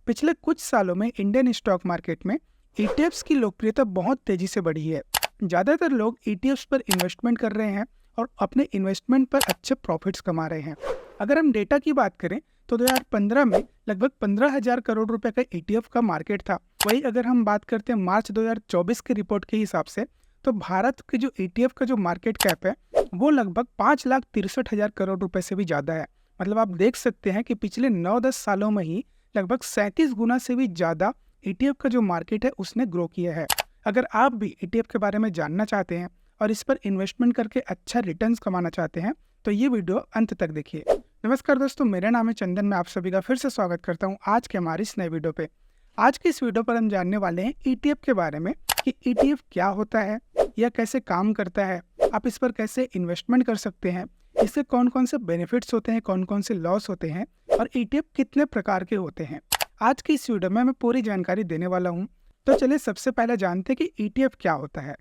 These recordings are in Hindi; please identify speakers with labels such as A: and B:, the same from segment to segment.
A: पिछले कुछ सालों में इंडियन स्टॉक मार्केट में ईटीएफ्स की लोकप्रियता बहुत तेजी से बढ़ी है। ज़्यादातर लोग ईटीएफ्स पर इन्वेस्टमेंट कर रहे हैं और अपने इन्वेस्टमेंट पर अच्छे प्रॉफिट्स कमा रहे हैं। अगर हम डेटा की बात करें तो 2015 में लगभग 15,000 करोड़ रुपए का ईटीएफ का मार्केट था। वही अगर हम बात करते हैं मार्च 2024 की रिपोर्ट के हिसाब से, तो भारत के जो ईटीएफ का जो मार्केट कैप है वो लगभग 5,63,000 करोड़ रुपए से भी ज़्यादा है। मतलब आप देख सकते हैं कि पिछले 9-10 सालों में ही लगभग 37 गुना से भी ज़्यादा ईटीएफ का जो मार्केट है उसने ग्रो किया है। अगर आप भी ईटीएफ के बारे में जानना चाहते हैं और इस पर इन्वेस्टमेंट करके अच्छा रिटर्न्स कमाना चाहते हैं तो ये वीडियो अंत तक देखिए। नमस्कार दोस्तों, मेरा नाम है चंदन। मैं आप सभी का फिर से स्वागत करता हूँ आज के हमारे इस नए वीडियो पे। आज की इस वीडियो पर हम जानने वाले हैं ईटीएफ के बारे में कि ईटीएफ क्या होता है, यह कैसे काम करता है, आप इस पर कैसे इन्वेस्टमेंट कर सकते हैं, इससे कौन कौन से बेनिफिट्स होते हैं, कौन कौन से लॉस होते हैं और ईटीएफ कितने प्रकार के होते हैं। आज की इस वीडियो में मैं पूरी जानकारी देने वाला हूँ। तो चलिए सबसे पहले जानते हैं कि ईटीएफ क्या होता है।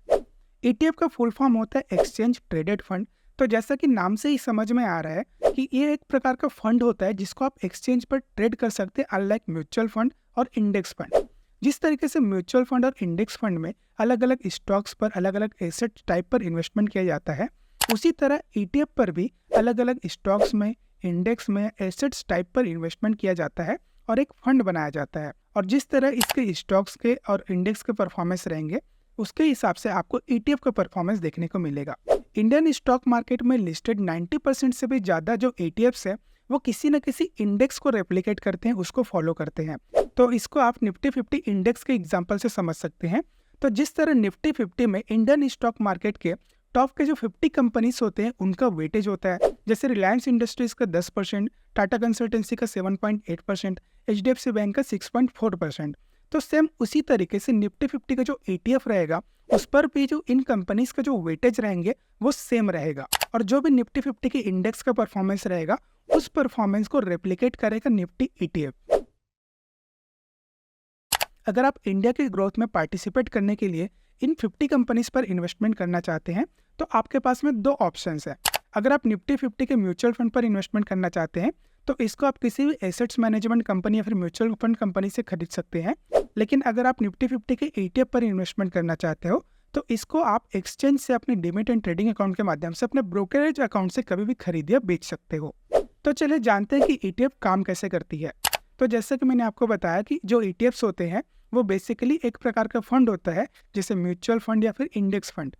A: ईटीएफ का फुल फॉर्म होता है एक्सचेंज ट्रेडेड फंड। तो जैसा कि नाम से ही समझ में आ रहा है कि ये एक प्रकार का फंड होता है जिसको आप एक्सचेंज पर ट्रेड कर सकते हैं, अनलाइक म्यूचुअल फंड और इंडेक्स फंड। जिस तरीके से म्यूचुअल फंड और इंडेक्स फंड में अलग अलग स्टॉक्स पर, अलग अलग एसेट टाइप पर इन्वेस्टमेंट किया जाता है, उसी तरह ईटीएफ पर भी अलग अलग स्टॉक्स में, इंडेक्स में, एसेट्स टाइप पर इन्वेस्टमेंट किया जाता है और एक फंड बनाया जाता है। और जिस तरह इसके स्टॉक्स के और इंडेक्स के परफॉर्मेंस रहेंगे उसके हिसाब से आपको ईटीएफ का परफॉर्मेंस देखने को मिलेगा। इंडियन स्टॉक मार्केट में लिस्टेड 90% से भी ज्यादा जो ईटीएफ्स है वो किसी न किसी इंडेक्स को रेप्लिकेट करते हैं, उसको फॉलो करते हैं। तो इसको आप निफ्टी 50 इंडेक्स के एग्जांपल से समझ सकते हैं। तो जिस तरह निफ्टी 50 में इंडियन स्टॉक मार्केट के टॉप के जो 50 कंपनीज होते हैं उनका वेटेज होता है, जैसे रिलायंस इंडस्ट्रीज का 10%, टाटा कंसल्टेंसी का 7.8%, एचडीएफसी बैंक का 6.4%। तो सेम उसी तरीके से निफ्टी 50 का जो ईटीएफ रहेगा उस पर भी जो इन कंपनीज का जो वेटेज रहेंगे वो सेम रहेगा। और जो भी निफ्टी 50 के इंडेक्स का परफॉर्मेंस रहेगा उस परफॉर्मेंस को रेप्लिकेट करेगा निफ्टी ईटीएफ। अगर आप इंडिया के ग्रोथ में पार्टिसिपेट करने के लिए इन 50 कंपनीज पर इन्वेस्टमेंट करना चाहते हैं तो आपके पास में दो ऑप्शंस है। अगर आप निफ्टी 50 के म्यूचुअल फंड पर इन्वेस्टमेंट करना चाहते हैं तो इसको आप किसी भी एसेट्स मैनेजमेंट कंपनी या फिर म्यूचुअल फंड कंपनी से खरीद सकते हैं। लेकिन अगर आप निफ्टी 50 के ईटीएफ पर इन्वेस्टमेंट करना चाहते हो तो इसको आप एक्सचेंज से अपने डीमैट एंड ट्रेडिंग अकाउंट के माध्यम से अपने ब्रोकरेज अकाउंट से कभी भी खरीद या बेच सकते हो। तो चलिए जानते हैं कि ईटीएफ काम कैसे करती है। तो जैसे कि मैंने आपको बताया कि जो ईटीएफ्स होते हैं वो बेसिकली एक प्रकार का फंड होता है, जैसे म्यूचुअल फंड या फिर इंडेक्स फंड।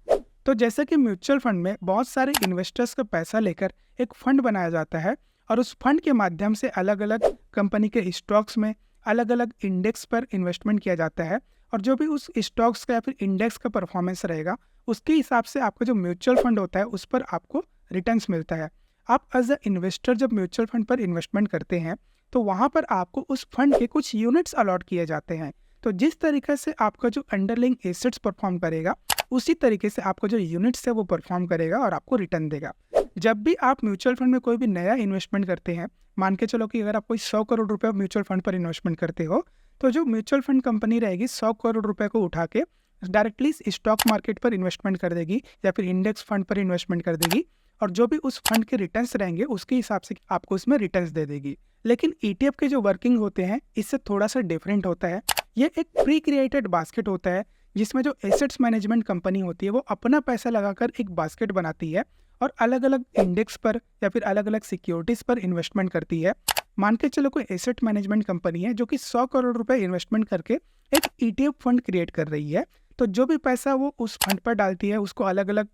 A: तो जैसे कि म्यूचुअल फंड में बहुत सारे इन्वेस्टर्स का पैसा लेकर एक फंड बनाया जाता है और उस फंड के माध्यम से अलग अलग कंपनी के स्टॉक्स में, अलग अलग इंडेक्स पर इन्वेस्टमेंट किया जाता है। और जो भी उस स्टॉक्स का या फिर इंडेक्स का परफॉर्मेंस रहेगा उसके हिसाब से आपका जो म्यूचुअल फंड होता है उस पर आपको रिटर्न्स मिलता है। आप एज अ इन्वेस्टर जब म्यूचुअल फंड पर इन्वेस्टमेंट करते हैं तो वहाँ पर आपको उस फंड के कुछ यूनिट्स अलॉट किए जाते हैं। तो जिस तरीके से आपका जो अंडरलाइंग एसेट्स परफॉर्म करेगा उसी तरीके से आपका जो यूनिट्स है वो परफॉर्म करेगा और आपको रिटर्न देगा। जब भी आप म्यूचुअल फंड में कोई भी नया इन्वेस्टमेंट करते हैं, मान के चलो कि अगर आप कोई 100 करोड़ रुपए म्यूचुअल फंड पर इन्वेस्टमेंट करते हो तो जो म्यूचुअल फंड कंपनी रहेगी 100 करोड़ रुपए को उठा के डायरेक्टली स्टॉक मार्केट पर इन्वेस्टमेंट कर देगी या फिर इंडेक्स फंड पर इन्वेस्टमेंट कर देगी और जो भी उस फंड के रिटर्न्स रहेंगे उसके हिसाब से आपको उसमें रिटर्न्स दे देगी। लेकिन ईटीएफ के जो वर्किंग होते हैं इससे थोड़ा सा डिफरेंट होता है। ये एक प्री क्रिएटेड बास्केट होता है जिसमें जो एसेट्स मैनेजमेंट कंपनी होती है वो अपना पैसा लगाकर एक बास्केट बनाती है और अलग अलग इंडेक्स पर या फिर अलग अलग सिक्योरिटीज पर इन्वेस्टमेंट करती है। मान के चलो कोई एसेट मैनेजमेंट कंपनी है जो कि 100 करोड़ रुपए इन्वेस्टमेंट करके एक ईटीएफ फंड क्रिएट कर रही है। तो जो भी पैसा वो उस फंड पर डालती है उसको अलग अलग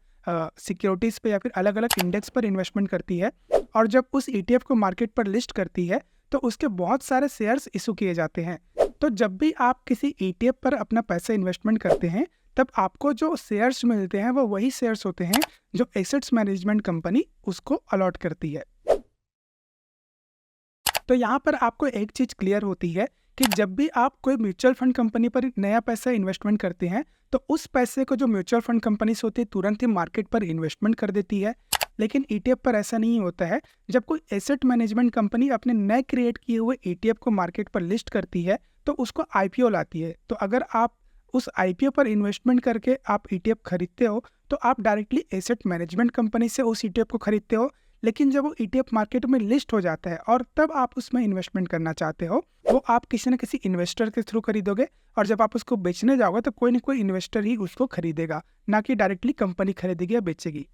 A: सिक्योरिटीज पे या फिर अलग अलग इंडेक्स पर इन्वेस्टमेंट करती है और जब उस ईटीएफ को मार्केट पर लिस्ट करती है तो उसके बहुत सारे शेयर्स इशू किए जाते हैं। तो जब भी आप किसी ईटीएफ पर अपना पैसा इन्वेस्टमेंट करते हैं तब आपको जो शेयर्स मिलते हैं वो वही शेयर्स होते हैं जो एसेट्स मैनेजमेंट कंपनी उसको अलॉट करती है। तो यहाँ पर आपको एक चीज क्लियर होती है कि जब भी आप कोई म्यूचुअल फंड कंपनी पर नया पैसा इन्वेस्टमेंट करते हैं तो उस पैसे को जो म्यूचुअल फंड कंपनीज होती है तुरंत ही मार्केट पर इन्वेस्टमेंट कर देती है। लेकिन ईटीएफ पर ऐसा नहीं होता है। जब कोई एसेट मैनेजमेंट कंपनी अपने नए क्रिएट किए हुए ईटीएफ को मार्केट पर लिस्ट करती है तो उसको आईपीओ लाती है। तो अगर आप उस आईपीओ पर इन्वेस्टमेंट करके आप ईटीएफ खरीदते हो तो आप डायरेक्टली एसेट मैनेजमेंट कंपनी से उस ईटीएफ को खरीदते हो। लेकिन जब वो ईटीएफ मार्केट में लिस्ट हो जाता है और तब आप उसमें इन्वेस्टमेंट करना चाहते हो वो आप किसी न किसी इन्वेस्टर के थ्रू खरीदोगे, और जब आप उसको बेचने जाओगे तो कोई न कोई इन्वेस्टर ही उसको खरीदेगा, ना कि डायरेक्टली कंपनी खरीदेगी या बेचेगी।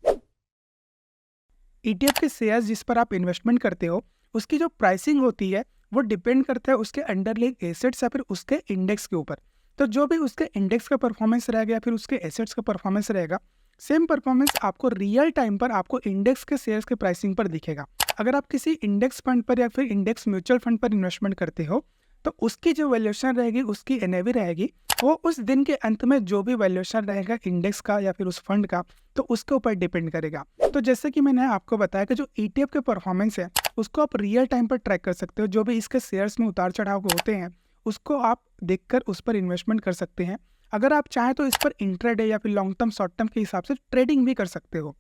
A: ईटीएफ के शेयर्स जिस पर आप इन्वेस्टमेंट करते हो, उसकी जो प्राइसिंग होती है वो डिपेंड करता है उसके अंडरलाइंग एसेट्स या फिर उसके इंडेक्स के ऊपर। तो जो भी उसके इंडेक्स का परफॉर्मेंस रहेगा या फिर उसके एसेट्स का परफॉर्मेंस रहेगा, सेम परफॉर्मेंस आपको रियल टाइम पर आपको इंडेक्स के शेयर्स के प्राइसिंग पर दिखेगा। अगर आप किसी इंडेक्स फंड पर या फिर इंडेक्स म्यूचुअल फंड पर इन्वेस्टमेंट करते हो, तो उसकी जो वैल्यूएशन रहेगी, उसकी एनएवी रहेगी, वो उस दिन के अंत में जो भी वैल्यूएशन रहेगा इंडेक्स का या फिर उस फंड का, तो उसके ऊपर डिपेंड करेगा। तो जैसे कि मैंने आपको बताया कि जो ईटीएफ के परफॉर्मेंस है उसको आप रियल टाइम पर ट्रैक कर सकते हो। जो भी इसके शेयर्स में उतार चढ़ाव होते हैं उसको आप देखकर उस पर इन्वेस्टमेंट कर सकते हैं। अगर आप चाहें तो इस पर इंट्राडे या फिर लॉन्ग टर्म शॉर्ट टर्म के हिसाब से ट्रेडिंग भी कर सकते हो।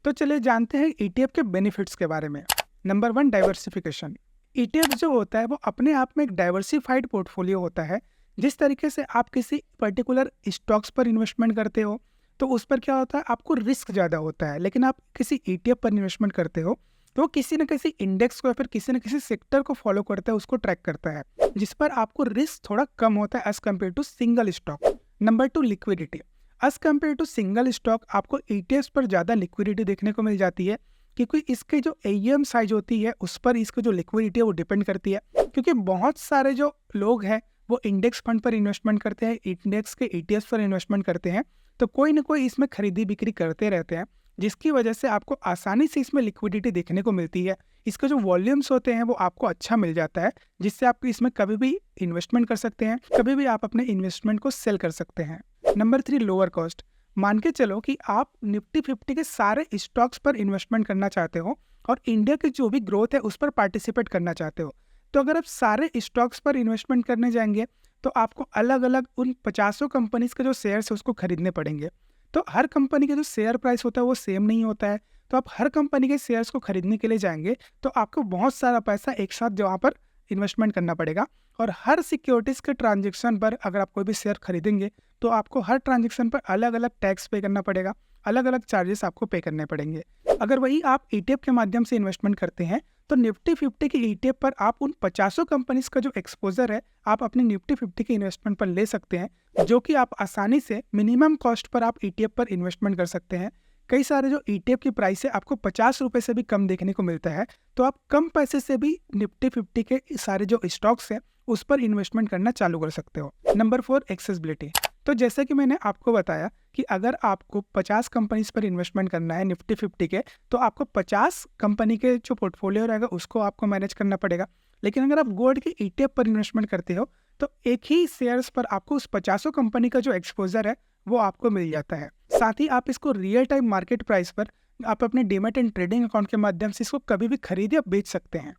A: तो चलिए जानते हैं ईटीएफ के बेनिफिट्स के बारे में। Number 1, diversification. ईटीएफ जो होता है वो अपने आप में एक डाइवर्सिफाइड पोर्टफोलियो होता है। जिस तरीके से आप किसी पर्टिकुलर स्टॉक्स पर इन्वेस्टमेंट करते हो तो उस पर क्या होता है, आपको रिस्क ज़्यादा होता है, लेकिन आप किसी ईटीएफ पर इन्वेस्टमेंट करते हो तो वो किसी न किसी इंडेक्स को या फिर किसी न किसी सेक्टर को फॉलो करता है, उसको ट्रैक करता है, जिस पर आपको रिस्क थोड़ा कम होता है as compare to single stock. Number 2, liquidity. As compare to single stock आपको ईटीएफ पर ज़्यादा लिक्विडिटी देखने को मिल जाती है, क्योंकि इसके जो एयूएम साइज होती है उस पर इसकी जो लिक्विडिटी है वो डिपेंड करती है। क्योंकि बहुत सारे जो लोग हैं वो इंडेक्स फंड पर इन्वेस्टमेंट करते हैं, इंडेक्स के ईटीएफ पर इन्वेस्टमेंट करते हैं, तो कोई ना कोई इसमें खरीदी बिक्री करते रहते हैं, जिसकी वजह से आपको आसानी से इसमें लिक्विडिटी देखने को मिलती है। इसके जो वॉल्यूम्स होते हैं वो आपको अच्छा मिल जाता है, जिससे आप इसमें कभी भी इन्वेस्टमेंट कर सकते हैं, कभी भी आप अपने इन्वेस्टमेंट को सेल कर सकते हैं। Number 3, lower cost. मान के चलो कि आप निफ्टी 50 के सारे स्टॉक्स पर इन्वेस्टमेंट करना चाहते हो और इंडिया की जो भी ग्रोथ है उस पर पार्टिसिपेट करना चाहते हो, तो अगर आप सारे स्टॉक्स पर इन्वेस्टमेंट करने जाएंगे तो आपको अलग अलग उन 50 कंपनीज के जो शेयर्स है उसको खरीदने पड़ेंगे। तो हर कंपनी का जो शेयर प्राइस होता है वो सेम नहीं होता है, तो आप हर कंपनी के शेयर्स को खरीदने के लिए जाएंगे तो आपको बहुत सारा पैसा एक साथ वहाँ पर इन्वेस्टमेंट करना पड़ेगा। और हर सिक्योरिटीज़ के ट्रांजेक्शन पर अगर आप कोई भी शेयर खरीदेंगे तो आपको हर ट्रांजेक्शन पर अलग अलग टैक्स पे करना पड़ेगा, अलग अलग चार्जेस आपको पे करने पड़ेंगे। अगर वही आप ईटीएफ के माध्यम से इन्वेस्टमेंट करते हैं तो निफ्टी 50 के ईटीएफ पर आप उन 50 कंपनीज का जो एक्सपोजर है आप अपनी निफ्टी 50 के इन्वेस्टमेंट पर ले सकते हैं, जो कि आप आसानी से मिनिमम कॉस्ट पर आप ईटीएफ पर इन्वेस्टमेंट कर सकते हैं। कई सारे जो ईटीएफ की प्राइस है आपको 50 रुपये से भी कम देखने को मिलता है, तो आप कम पैसे से भी निफ्टी 50 के सारे जो स्टॉक्स हैं उस पर इन्वेस्टमेंट करना चालू कर सकते हो। Number 4, accessibility. तो जैसे कि मैंने आपको बताया कि अगर आपको 50 कंपनीज पर इन्वेस्टमेंट करना है निफ्टी 50 के, तो आपको 50 कंपनी के जो पोर्टफोलियो रहेगा उसको आपको मैनेज करना पड़ेगा। लेकिन अगर आप गोल्ड के ईटीएफ पर इन्वेस्टमेंट करते हो तो एक ही शेयर्स पर आपको उस 50 कंपनी का जो एक्सपोजर है वो आपको मिल जाता है। साथ ही आप इसको रियल टाइम मार्केट प्राइस पर आप अपने डीमैट एंड ट्रेडिंग अकाउंट के माध्यम से इसको कभी भी खरीद या बेच सकते हैं।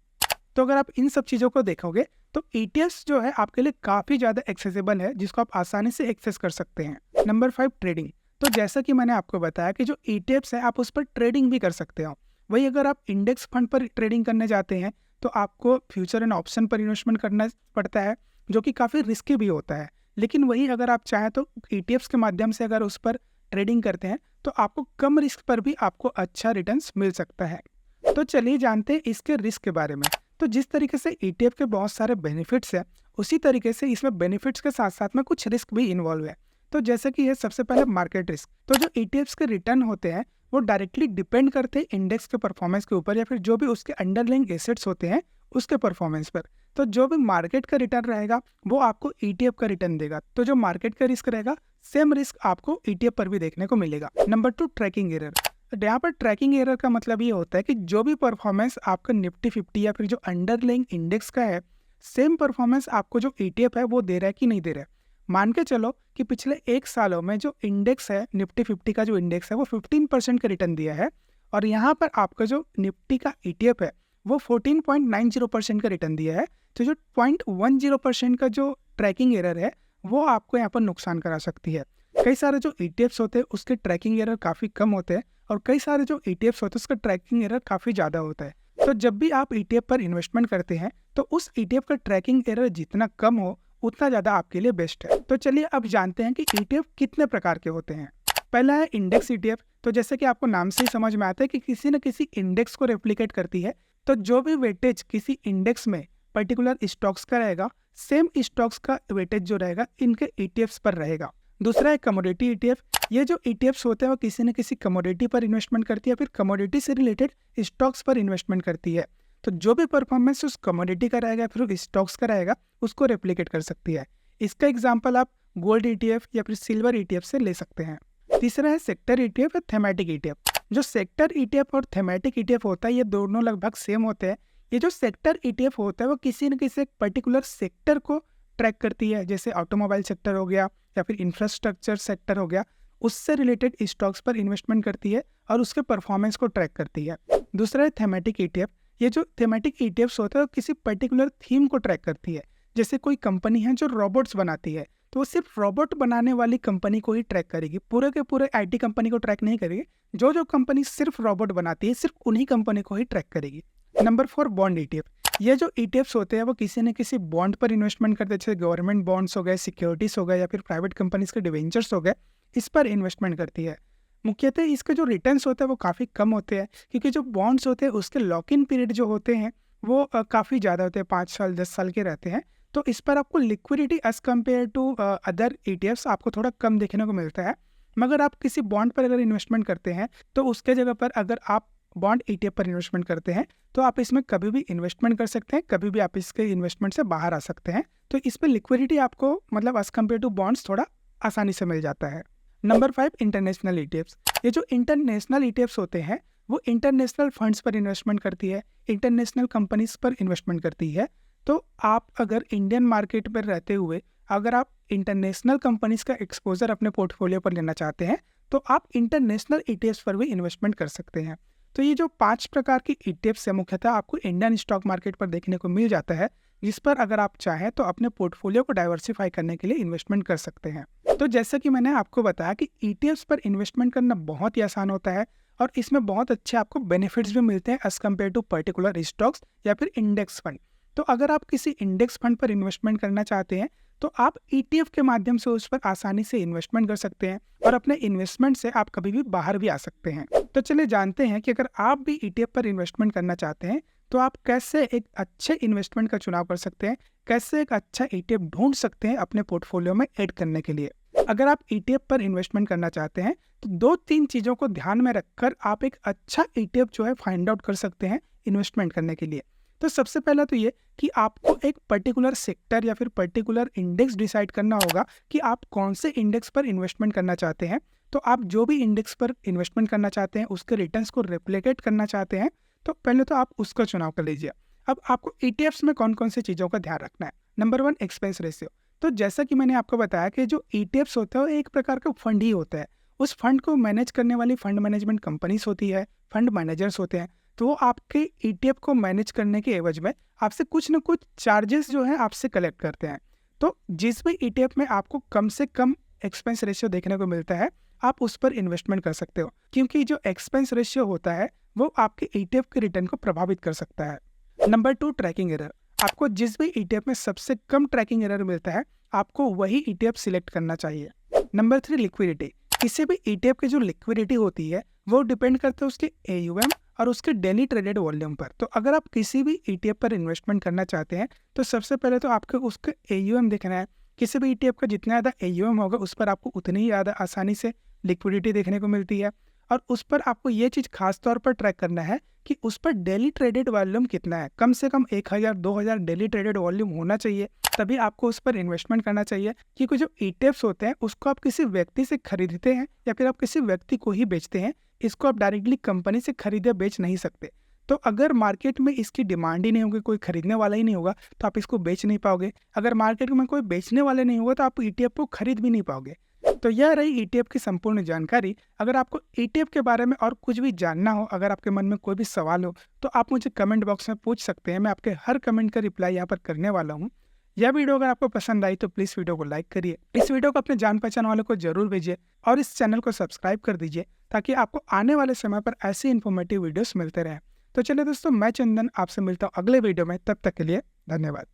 A: तो अगर आप इन सब चीज़ों को देखोगे तो ईटीएफ जो है आपके लिए काफ़ी ज़्यादा एक्सेसिबल है, जिसको आप आसानी से एक्सेस कर सकते हैं। Number 5, trading. तो जैसा कि मैंने आपको बताया कि जो ईटीएफ्स है आप उस पर ट्रेडिंग भी कर सकते हो। वही अगर आप इंडेक्स फंड पर ट्रेडिंग करने जाते हैं तो आपको फ्यूचर एंड ऑप्शन पर इन्वेस्टमेंट करना पड़ता है, जो कि काफ़ी रिस्की भी होता है। लेकिन वही अगर आप चाहें तो ईटीएफ्स के माध्यम से अगर उस पर ट्रेडिंग करते हैं तो आपको कम रिस्क पर भी आपको अच्छा रिटर्न्स मिल सकता है। तो चलिए जानते हैं इसके रिस्क के बारे में। तो जिस तरीके से ईटीएफ के बहुत सारे बेनिफिट्स हैं, उसी तरीके से इसमें बेनिफिट्स के साथ साथ में कुछ रिस्क भी इन्वॉल्व है। तो जैसे कि ये सबसे पहले मार्केट रिस्क। तो जो ईटीएफ्स के रिटर्न होते हैं वो डायरेक्टली डिपेंड करते हैं इंडेक्स के परफॉर्मेंस के ऊपर या फिर जो भी उसके अंडरलाइंग एसेट्स होते हैं उसके परफॉर्मेंस पर। तो जो भी मार्केट का रिटर्न रहेगा वो आपको ईटीएफ का रिटर्न देगा। तो जो मार्केट का रिस्क रहेगा सेम रिस्क आपको ईटीएफ पर भी देखने को मिलेगा। Number 2, tracking error. यहाँ पर ट्रैकिंग एरर का मतलब ये होता है कि जो भी परफॉर्मेंस आपका निफ्टी 50 या फिर जो अंडरलाइंग इंडेक्स का है सेम परफॉर्मेंस आपको जो ईटीएफ है वो दे रहा है कि नहीं दे रहा है। मान के चलो कि पिछले 1 सालों में जो इंडेक्स है निफ्टी 50 का जो इंडेक्स है वो 15% का रिटर्न दिया है, और यहाँ पर आपका जो निफ्टी का ईटीएफ है वो 14.90% का रिटर्न दिया है। तो जो 0.10% का जो ट्रैकिंग एरर है वो आपको यहाँ पर नुकसान करा सकती है। कई सारे जो ईटीएफ्स होते हैं उसके ट्रैकिंग एरर काफ़ी कम होते हैं, और कई सारे जो ईटीएफ्स होते हैं उसका ट्रैकिंग एरर काफ़ी ज़्यादा होता है। तो जब भी आप ईटीएफ पर इन्वेस्टमेंट करते हैं तो उस ईटीएफ का ट्रैकिंग एरर जितना कम हो उतना ज़्यादा आपके लिए बेस्ट है। तो चलिए अब जानते हैं कि ईटीएफ कितने प्रकार के होते हैं। पहला है इंडेक्स ईटीएफ। तो जैसे कि आपको नाम से ही समझ में आता है कि किसी न किसी इंडेक्स को रेप्लिकेट करती है। तो जो भी वेटेज किसी इंडेक्स में पर्टिकुलर स्टॉक्स का रहेगा, सेम स्टॉक्स का वेटेज जो रहेगा इनके ईटीएफ्स पर रहेगा। दूसरा है कमोडिटी ईटीएफ। ये जो ईटीएफ्स होते हैं वो किसी न किसी कमोडिटी पर इन्वेस्टमेंट करती है, फिर कमोडिटी से रिलेटेड स्टॉक्स पर इन्वेस्टमेंट करती है। तो जो भी परफॉर्मेंस उस कमोडिटी का रहेगा फिर स्टॉक्स का रहेगा उसको रेप्लिकेट कर सकती है। इसका एग्जाम्पल आप गोल्ड ईटीएफ या फिर सिल्वर ईटीएफ से ले सकते हैं। तीसरा है सेक्टर ईटीएफ या थेमेटिक ईटीएफ। जो सेक्टर ईटीएफ और थेमेटिक ईटीएफ होता है ये दोनों लगभग सेम होते हैं। ये जो सेक्टर ईटीएफ होता है वो किसी न किसी एक पर्टिकुलर सेक्टर को ट्रैक करती है, जैसे ऑटोमोबाइल सेक्टर हो गया या फिर इंफ्रास्ट्रक्चर सेक्टर हो गया, उससे रिलेटेड स्टॉक्स पर इन्वेस्टमेंट करती है और उसके परफॉर्मेंस को ट्रैक करती है। दूसरा है थेमेटिक ईटीएफ। ये जो थेमेटिक ईटीएफ्स होता है वो किसी पर्टिकुलर थीम को ट्रैक करती है। जैसे कोई कंपनी है जो रोबोट्स बनाती है तो वो सिर्फ रोबोट बनाने वाली कंपनी को ही ट्रैक करेगी, पूरे के पूरे आईटी कंपनी को ट्रैक नहीं करेगी। जो कंपनी सिर्फ रोबोट बनाती है सिर्फ उन्हीं कंपनी को ही ट्रैक करेगी। Number 4 bond ETF. ये जो ईटीएफ्स होते हैं वो किसी न किसी बॉन्ड पर इन्वेस्टमेंट करते हैं, जैसे गवर्नमेंट बॉन्ड्स हो गए, सिक्योरिटीज हो गए या फिर प्राइवेट कंपनीज के डिवेंचर्स हो गए, इस पर इन्वेस्टमेंट करती है। मुख्यतः इसके जो रिटर्न्स होते हैं वो काफ़ी कम होते हैं, क्योंकि जो बॉन्ड्स होते हैं उसके लॉक इन पीरियड जो होते हैं वो काफ़ी ज़्यादा होते हैं, 5 साल 10 साल के रहते हैं। तो इस पर आपको liquidity as compare to other ETFs आपको थोड़ा कम देखने को मिलता है। मगर आप किसी बॉन्ड पर अगर इन्वेस्टमेंट करते हैं तो उसके जगह पर अगर आप बॉन्ड ईटीएफ पर इन्वेस्टमेंट करते हैं तो आप इसमें कभी भी इन्वेस्टमेंट कर सकते हैं, कभी भी आप इसके इन्वेस्टमेंट से बाहर आ सकते हैं। तो इसमें लिक्विडिटी आपको मतलब एज कम्पेयर टू बॉन्ड्स थोड़ा आसानी से मिल जाता है। Number 5 international ETFs. ये जो इंटरनेशनल ईटीएफ्स होते हैं वो इंटरनेशनल फंड्स पर इन्वेस्टमेंट करती है, इंटरनेशनल कंपनीज पर इन्वेस्टमेंट करती है। तो आप अगर इंडियन मार्केट पर रहते हुए अगर आप इंटरनेशनल कंपनीज का एक्सपोजर अपने पोर्टफोलियो पर लेना चाहते हैं तो आप इंटरनेशनल ईटीएफ्स पर भी इन्वेस्टमेंट कर सकते हैं। तो ये जो 5 प्रकार की ईटीएफ्स है मुख्यतः आपको इंडियन स्टॉक मार्केट पर देखने को मिल जाता है, जिस पर अगर आप चाहें तो अपने पोर्टफोलियो को डाइवर्सिफाई करने के लिए इन्वेस्टमेंट कर सकते हैं। तो जैसा कि मैंने आपको बताया कि ईटीएफ्स पर इन्वेस्टमेंट करना बहुत ही आसान होता है और इसमें बहुत अच्छे आपको बेनिफिट्स भी मिलते हैं as compare to particular stocks या फिर इंडेक्स फंड। तो अगर आप किसी इंडेक्स फंड पर इन्वेस्टमेंट करना चाहते हैं तो आप ईटीएफ के माध्यम से उस पर आसानी से इन्वेस्टमेंट कर सकते हैं और अपने इन्वेस्टमेंट से आप कभी भी बाहर भी आ सकते हैं। तो चलिए जानते हैं कि अगर आप भी ईटीएफ पर इन्वेस्टमेंट करना चाहते हैं तो आप कैसे एक अच्छे इन्वेस्टमेंट का चुनाव कर सकते हैं, कैसे एक अच्छा ईटीएफ ढूंढ सकते हैं अपने पोर्टफोलियो में ऐड करने के लिए। अगर आप ईटीएफ पर इन्वेस्टमेंट करना चाहते हैं तो 2-3 चीज़ों को ध्यान में रखकर आप एक अच्छा ईटीएफ जो है फाइंड आउट कर सकते हैं इन्वेस्टमेंट करने के लिए। तो सबसे पहला तो ये कि आपको एक पर्टिकुलर सेक्टर या फिर पर्टिकुलर इंडेक्स डिसाइड करना होगा कि आप कौन से इंडेक्स पर इन्वेस्टमेंट करना चाहते हैं। तो आप जो भी इंडेक्स पर इन्वेस्टमेंट करना चाहते हैं उसके रिटर्न्स को रेप्लिकेट करना चाहते हैं तो पहले तो आप उसका चुनाव कर लीजिए। अब आपको ईटीएफ्स में कौन कौन सी चीज़ों का ध्यान रखना है। Number 1 expense ratio. तो जैसा कि मैंने आपको बताया कि जो ईटीएफ्स होता है वो एक प्रकार का फंड ही होता है। उस फंड को मैनेज करने वाली फंड मैनेजमेंट कंपनीज होती है, फंड मैनेजर्स होते हैं। तो वो आपके ईटीएफ को मैनेज करने के एवज में आपसे कुछ न कुछ चार्जेस जो है आपसे कलेक्ट करते हैं। तो जिस भी ईटीएफ में आपको कम से कम एक्सपेंस रेशियो देखने को मिलता है आप उस पर इन्वेस्टमेंट कर सकते हो, क्योंकि जो एक्सपेंस रेशियो होता है वो आपके ईटीएफ के रिटर्न को प्रभावित कर सकता है। Number 2 tracking error. आपको जिस भी ईटीएफ में सबसे कम ट्रैकिंग एरर मिलता है आपको वही ईटीएफ सिलेक्ट करना चाहिए। Number 3 liquidity. किसी भी ईटीएफ की जो लिक्विडिटी होती है वो डिपेंड करता है उसके एयूएम और उसके डेली ट्रेडेड वॉल्यूम पर। तो अगर आप किसी भी ईटीएफ पर इन्वेस्टमेंट करना चाहते हैं तो सबसे पहले तो आपको उसके एयूएम देखना है। किसी भी ईटीएफ का जितना ज़्यादा एयूएम होगा उस पर आपको उतनी ही ज़्यादा आसानी से लिक्विडिटी देखने को मिलती है। और उस पर आपको ये चीज़ खास तौर पर ट्रैक करना है कि उस पर डेली ट्रेडेड वॉल्यूम कितना है। कम से कम 1000-2000 डेली ट्रेडेड वॉल्यूम होना चाहिए, तभी आपको उस पर इन्वेस्टमेंट करना चाहिए। क्योंकि जो ईटीएफ्स होते हैं उसको आप किसी व्यक्ति से खरीदते हैं या फिर आप किसी व्यक्ति को ही बेचते हैं, इसको आप डायरेक्टली कंपनी से खरीदे बेच नहीं सकते। तो अगर मार्केट में इसकी डिमांड ही नहीं होगी, कोई खरीदने वाला ही नहीं होगा तो आप इसको बेच नहीं पाओगे। अगर मार्केट में कोई बेचने वाले नहीं होगा तो आप ईटीएफ को खरीद भी नहीं पाओगे। तो यह रही ईटीएफ की संपूर्ण जानकारी। अगर आपको ईटीएफ के बारे में और कुछ भी जानना हो, अगर आपके मन में कोई भी सवाल हो तो आप मुझे कमेंट बॉक्स में पूछ सकते हैं। मैं आपके हर कमेंट का रिप्लाई यहाँ पर करने वाला हूँ। यह वीडियो अगर आपको पसंद आई तो प्लीज़ वीडियो को लाइक करिए, इस वीडियो को अपने जान पहचान वालों को जरूर भेजिए और इस चैनल को सब्सक्राइब कर दीजिए ताकि आपको आने वाले समय पर ऐसी इन्फॉर्मेटिव वीडियोस मिलते रहें। तो चलिए दोस्तों, मैं चंदन आपसे मिलता हूँ अगले वीडियो में। तब तक के लिए धन्यवाद।